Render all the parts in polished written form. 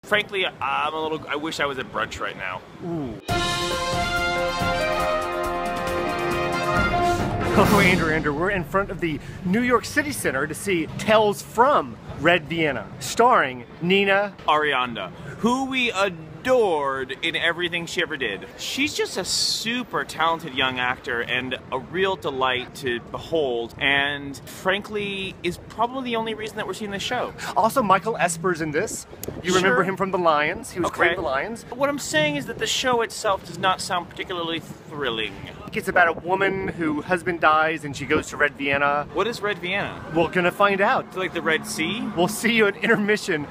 Frankly, I wish I was at brunch right now. Ooh. Hello, Andrew. We're in front of the New York City Center to see Tales from Red Vienna, starring Nina Arianda, who we adored in everything she ever did. She's just a super talented young actor and a real delight to behold, and frankly is probably the only reason that we're seeing this show. Also, Michael Esper's in this. You remember him from The Lions. He was great in The Lions. What I'm saying is that the show itself does not sound particularly thrilling. It's about a woman whose husband dies and she goes to Red Vienna. What is Red Vienna? We're gonna find out. Like the Red Sea? We'll see you at intermission.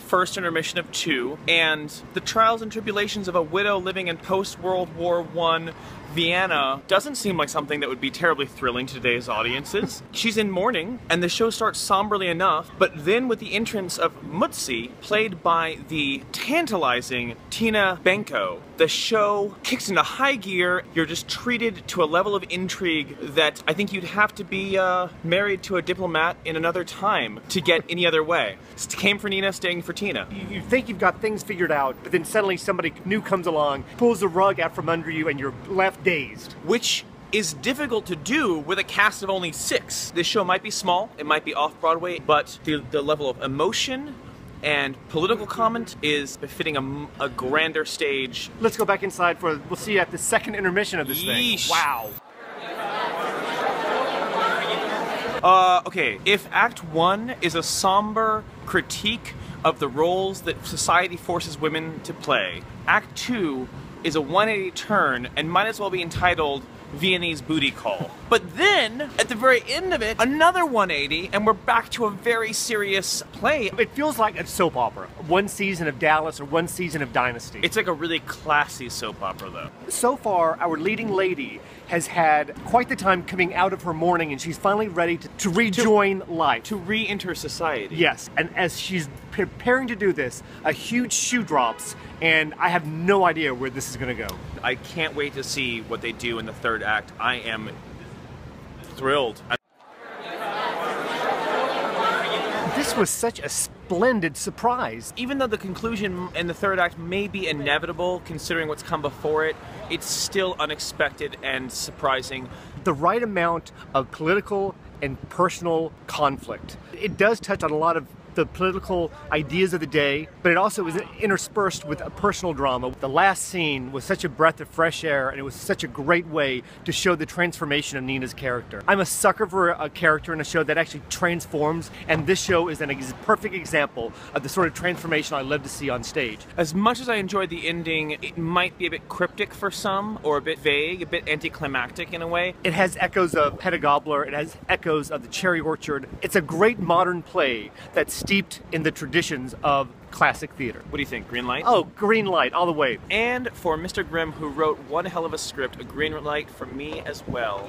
First intermission of 2, and the trials and tribulations of a widow living in post-World War I Vienna doesn't seem like something that would be terribly thrilling to today's audiences. She's in mourning, and the show starts somberly enough, but then with the entrance of Mutsi, played by the tantalizing Tina Benko, the show kicks into high gear. You're just treated to a level of intrigue that I think you'd have to be married to a diplomat in another time to get any other way. Came for Nina, staying for Tina. You think you've got things figured out, but then suddenly somebody new comes along, pulls the rug out from under you, and you're left dazed. Which is difficult to do with a cast of only 6. This show might be small, it might be off-Broadway, but the level of emotion and political comment is befitting a grander stage. Let's go back inside we'll see you at the second intermission of this thing. Wow. Okay, if Act 1 is a somber critique of the roles that society forces women to play, Act 2 is a 180 turn and might as well be entitled Viennese Booty Call. But then, at the very end of it, another 180, and we're back to a very serious play. It feels like a soap opera. One season of Dallas or one season of Dynasty. It's like a really classy soap opera, though. So far, our leading lady has had quite the time coming out of her mourning, and she's finally ready to rejoin life. To re-enter society. Yes, and as she's preparing to do this, a huge shoe drops, and I have no idea where this is going to go. I can't wait to see what they do in the third act. I am thrilled. This was such a splendid surprise. Even though the conclusion in the third act may be inevitable, considering what's come before it, it's still unexpected and surprising. The right amount of political and personal conflict. It does touch on a lot of the political ideas of the day, but it also was interspersed with a personal drama. The last scene was such a breath of fresh air, and it was such a great way to show the transformation of Nina's character. I'm a sucker for a character in a show that actually transforms, and this show is a perfect example of the sort of transformation I love to see on stage. As much as I enjoyed the ending, it might be a bit cryptic for some, or a bit vague, a bit anticlimactic in a way. It has echoes of Hedda Gabler, it has echoes of The Cherry Orchard. It's a great modern play that's steeped in the traditions of classic theater. What do you think? Green light? Oh, green light, all the way. And for Mr. Grimm, who wrote one hell of a script, a green light for me as well.